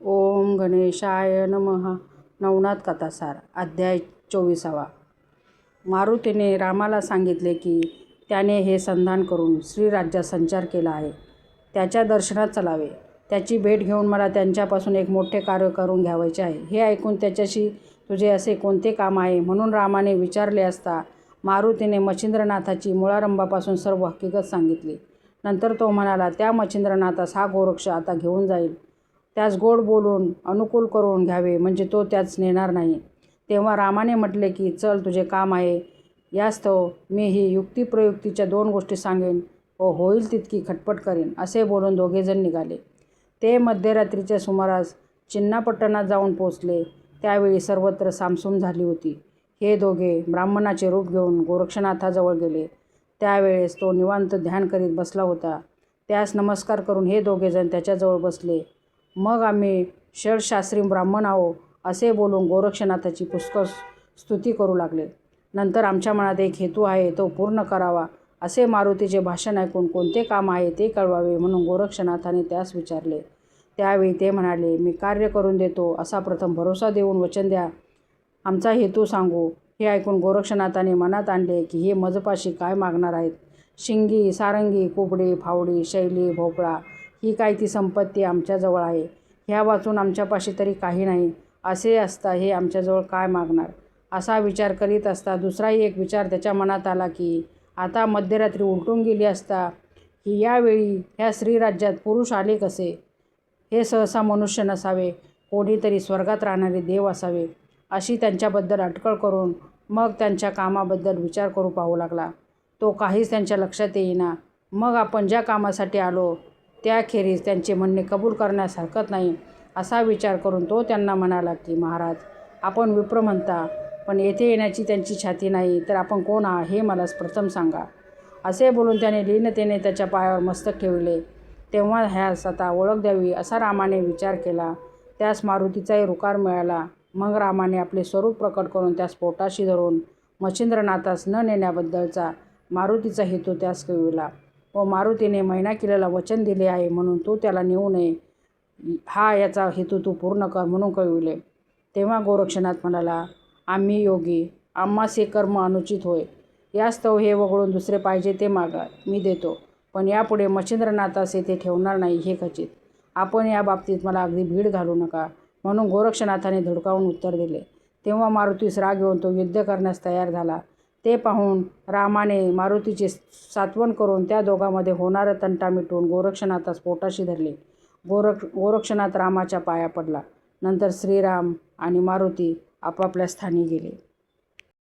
ओम गणेशाय नमः. नवनाथ कथासार अध्याय 24. मारुतीने रामाला सांगितले की त्याने हे संधान करून श्रीराज्यात संचार केला आहे. त्याच्या दर्शनात चलावे. त्याची भेट घेऊन मला त्यांच्यापासून एक मोठे कार्य करून घ्यावयाचे आहे. हे ऐकून त्याच्याशी तुझे असे कोणते काम आहे म्हणून रामाने विचारले असता मारुतीने मच्छिंद्रनाथाची मुळारंभापासून सर्व हकीकत सांगितली. नंतर तो म्हणाला, त्या मच्छिंद्रनाथास हा गोरक्ष आता घेऊन जाईल. त्यास गोड बोलून अनुकूल करून घ्यावे म्हणजे तो त्याच नेणार नाही. तेव्हा रामाने म्हटले की चल, तुझे काम आहे. यास्तव मी ही युक्तिप्रयुक्तीच्या 2 गोष्टी सांगेन व होईल तितकी खटपट करीन. असे बोलून दोघेजण निघाले. ते मध्यरात्रीच्या सुमारास चिन्नापट्टणात जाऊन पोचले. त्यावेळी सर्वत्र सामसूम झाली होती. हे दोघे ब्राह्मणाचे रूप घेऊन गोरक्षनाथाजवळ गेले. त्यावेळेस तो निवांत ध्यान करीत बसला होता. त्यास नमस्कार करून हे दोघेजण त्याच्याजवळ बसले. मग आम्ही षडशास्त्री ब्राह्मण आहो असे बोलून गोरक्षनाथाची पुष्कळ स्तुती करू लागले. नंतर आमच्या मनात एक हेतू आहे, तो पूर्ण करावा. असे मारुतीचे भाषण ऐकून कोणते काम आहे ते कळवावे म्हणून गोरक्षनाथाने त्यास विचारले. त्यावेळी ते म्हणाले, मी कार्य करून देतो असा प्रथम भरोसा देऊन वचन द्या. आमचा हेतू सांगू. हे ऐकून गोरक्षनाथाने मनात आणले की हे मजपाशी काय मागणार आहेत. शिंगी, सारंगी, कुबडी, फावडी, शैली, भोपळा ही काय ती संपत्ती आमच्याजवळ आहे. ह्या वाचून आमच्यापाशी तरी काही नाही. असे असता हे आमच्याजवळ काय मागणार. असा विचार करीत असता दुसराही एक विचार त्याच्या मनात आला की आता मध्यरात्री उलटून गेली असता की यावेळी ह्या श्रीराज्यात पुरुष आले कसे. हे सहसा मनुष्य नसावे, कोणीतरी स्वर्गात राहणारे देव असावे. अशी त्यांच्याबद्दल अटकळ करून मग त्यांच्या कामाबद्दल विचार करू पाहू लागला. तो काहीच त्यांच्या लक्षात येईना. मग आपण ज्या कामासाठी आलो त्याखेरीज त्यांचे म्हणणे कबूल करण्यास हरकत नाही असा विचार करून तो त्यांना म्हणाला की महाराज, आपण विप्र म्हणता, पण येथे येण्याची त्यांची छाती नाही, तर आपण कोण आहात हे मला प्रथम सांगा. असे बोलून त्याने लीनतेने त्याच्या पायावर मस्तक ठेवले. तेव्हा ह्यास आता ओळख द्यावी असा रामाने विचार केला. त्यास मारुतीचाही रुकार मिळाला. मग रामाने आपले स्वरूप प्रकट करून त्यास पोटाशी धरून मच्छिंद्रनाथास न नेण्याबद्दलचा मारुतीचा हेतू त्यास कळविला व मारुतीने मैनाकीला वचन दिले आहे म्हणून तू त्याला नेऊ नये, हा याचा हेतू तू पूर्ण कर म्हणून कळविले. तेव्हा गोरक्षनाथ म्हणाला, आम्ही योगी, आम्हास हे कर्म अनुचित होय. यास्तव हे वगळून दुसरे पाहिजे ते मागा, मी देतो. पण यापुढे मच्छिंद्रनाथास येथे ठेवणार नाही हे खचित. आपण या बाबतीत मला अगदी भीड घालू नका म्हणून गोरक्षनाथाने धुडकावून उत्तर दिले. तेव्हा मारुतीस राग येऊन तो युद्ध करण्यास तयार झाला. ते पाहून रामाने मारुतीचे सांत्वन करून त्या दोघांमध्ये होणारा तंटा मिटवून गोरक्षनाथास पोटाशी धरले. गोरक्षनाथ रामाच्या पाया पडला. नंतर श्रीराम आणि मारुती आपापल्या स्थानी गेले.